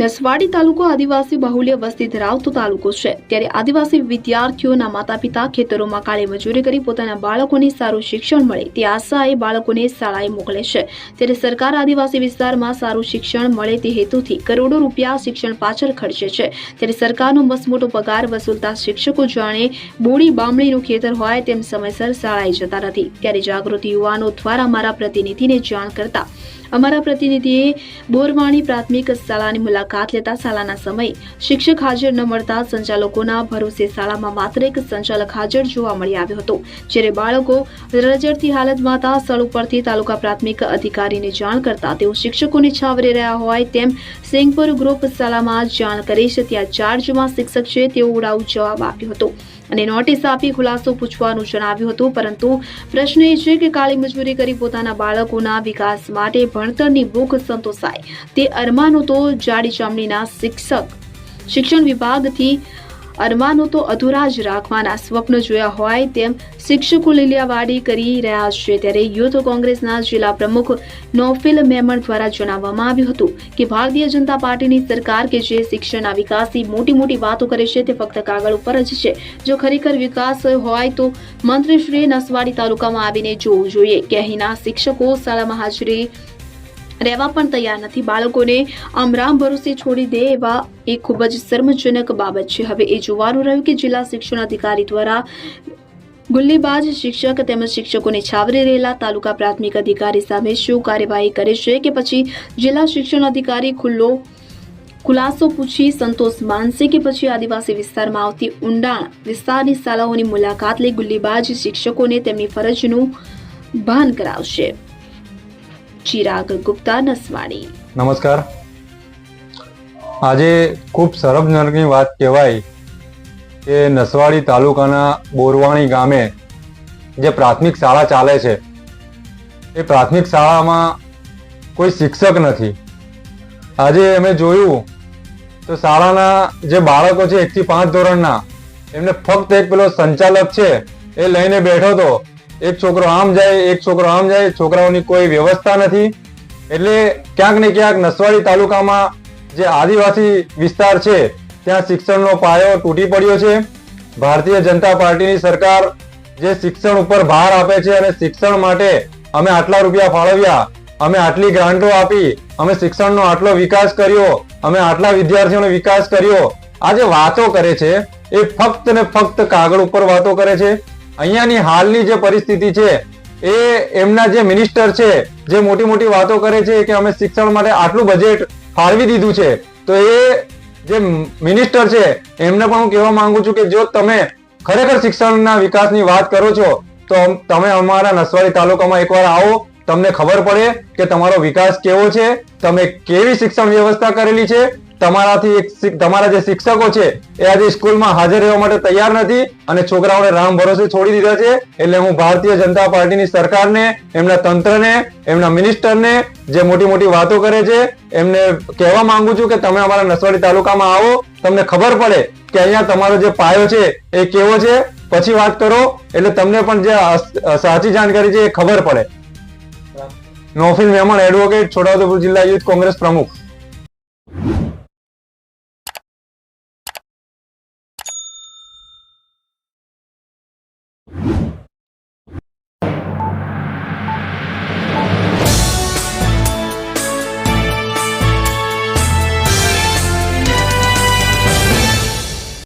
નસવાડી તાલુકો આદિવાસી બહુલ્ય વસ્તી ધરાવતો તાલુકો છે, ત્યારે આદિવાસી વિદ્યાર્થીઓના માતા પિતા ખેતરોમાં કાળી મજૂરી કરી પોતાના બાળકોને સારું શિક્ષણ મળે તે આશાએ બાળકોને શાળાએ મોકલે છે। ત્યારે સરકાર આદિવાસી વિસ્તારમાં સારું શિક્ષણ મળે તે હેતુથી કરોડો રૂપિયા શિક્ષણ પાછળ ખર્ચે છે। ત્યારે સરકારનો મસમોટો પગાર વસૂલતા શિક્ષકો જાણે બોડી બામણીનું ખેતર હોય તેમ સમયસર શાળાએ જતા નથી। ત્યારે જાગૃત યુવાનો દ્વારા અમારા પ્રતિનિધિને જાણ કરતા અમારા પ્રતિનિધિએ બોરવાણી પ્રાથમિક શાળાની મુલાકાત લેતા શાળાના સમયે શિક્ષક હાજર ન મળતા સંચાલકોના ભરોસે શાળામાં માત્ર એક સંચાલક હાજર જોવા મળી આવ્યો હતો। જ્યારે બાળકો રજડતી હાલતમાં હતા। સ્થળ ઉપરથી તાલુકા પ્રાથમિક અધિકારીને જાણ કરતા તેઓ શિક્ષકોને છાવરી રહ્યા હોય તેમ સિંગપુર ગ્રુપ શાળામાં જાણ કરી છે। ત્યાં ચાર્જમાં શિક્ષક છે તેવો ઉડાઉ જવાબ આપ્યો હતો અને નોટિસ આપી ખુલાસો પૂછવાનું જણાવ્યું હતું। પરંતુ પ્રશ્ન એ છે કે કાળી મજૂરી કરી પોતાના બાળકોના વિકાસ માટે ભણતરની ભૂખ સંતોષાય તે અરમાનો તો જાડી ચામડીના શિક્ષણ વિભાગથી અરમાનો તો અધૂરા જ રાખવાના સ્વપ્ન જોયા હોય તેમ શિક્ષકો લીલિયાવાડી કરી રહ્યા છે। ત્યારે યુથ કોંગ્રેસના જિલ્લા પ્રમુખ નોફિલ મેમણ દ્વારા જણાવવામાં આવ્યું હતું કે ભારતીય જનતા પાર્ટીની સરકાર કે જે શિક્ષણના વિકાસની મોટી મોટી વાતો કરે છે તે ફક્ત કાગળ ઉપર જ છે। જો ખરેખર વિકાસ હોય તો મંત્રીશ્રીએ નસવાડી તાલુકામાં આવીને જોવું જોઈએ કે અહીંના શિક્ષકો શાળામાં હાજરી રહેવા પણ તૈયાર નથી। બાળકોને આમરામ ભરોસે છોડી દે એવા એ ખૂબ જ શર્મજનક બાબત છે। હવે એ જોવાનું રહ્યું કે જિલ્લા શિક્ષણ અધિકારી દ્વારા ગુલ્લીબાજ શિક્ષક તેમજ શિક્ષકોને છાવરી રહેલા તાલુકા પ્રાથમિક અધિકારી સામે શું કાર્યવાહી કરે છે કે પછી જિલ્લા શિક્ષણ અધિકારી ખુલાસો પૂછી સંતોષ માનશે કે પછી આદિવાસી વિસ્તારમાં આવતી ઊંડાણ વિસ્તારની શાળાઓની મુલાકાત લઈ ગુલ્લીબાજ શિક્ષકોને તેમની ફરજનું ભાન કરાવશે। ચિરાગ ગુપ્તા, નસવાડી। નમસ્કાર। આજે ખૂબ શરમજનકની વાત કહેવાય કે નસવાડી તાલુકાના બોરવાણી ગામે જે પ્રાથમિક શાળા ચાલે છે એ પ્રાથમિક શાળામાં કોઈ શિક્ષક નથી। આજે અમે જોયું તો શાળાના જે બાળકો છે 1 થી 5 ધોરણના એમને ફક્ત એક પેલો સંચાલક છે એ લઈને બેઠો હતો। એક છોકરો આમ જાય, એક છોકરો આમ જાય, છોકરાઓની કોઈ વ્યવસ્થા નથી। એટલે ક્યાંક ને ક્યાંક નસવાડી તાલુકામાં જે આદિવાસી વિસ્તાર છે ત્યાં શિક્ષણનો પાયો તૂટી પડ્યો છે। ભારતીય જનતા પાર્ટીની સરકાર જે શિક્ષણ ઉપર ભાર આપે છે અને શિક્ષણ માટે અમે આટલા રૂપિયા ફાળવ્યા, અમે આટલી ગ્રાન્ટો આપી, અમે શિક્ષણનો આટલો વિકાસ કર્યો, અમે આટલા વિદ્યાર્થીઓનો વિકાસ કર્યો, આ જે વાતો કરે છે એ ફક્ત ને ફક્ત કાગળ ઉપર વાતો કરે છે। અહીંયાની હાલની જે પરિસ્થિતિ છે એ એમના જે મિનિસ્ટર છે જે મોટી મોટી વાતો કરે છે કે અમે શિક્ષણ માટે આટલું બજેટ ફાળવી દીધું છે, તો એ જે મિનિસ્ટર છે એમને પણ હું કહેવા માંગુ છું કે જો તમે ખરેખર શિક્ષણના વિકાસની વાત કરો છો તો તમે અમારા નસવાડી તાલુકામાં એકવાર આવો, તમને ખબર પડે કે તમારો વિકાસ કેવો છે, તમે કેવી શિક્ષણ વ્યવસ્થા કરેલી છે। તમારા જે શિક્ષકો છે એ આજે સ્કૂલમાં હાજર રહેવા માટે તૈયાર નથી અને છોકરાઓને રામ ભરોસે છોડી દીધા છે। એટલે હું ભારતીય જનતા પાર્ટીની સરકારને, એમના તંત્રને, એમના મિનિસ્ટરને જે મોટી મોટી વાતો કરે છે એમને કહેવા માંગુ છું કે તમે અમારા નસવાડી તાલુકામાં આવો, તમને ખબર પડે કે અહીંયા તમારો જે પાયો છે એ કેવો છે, પછી વાત કરો એટલે તમને પણ જે સાચી જાણકારી છે એ ખબર પડે। નોફિલ મેમણ, એડવોકેટ, છોટાઉદેપુર જિલ્લા યુથ કોંગ્રેસ પ્રમુખ।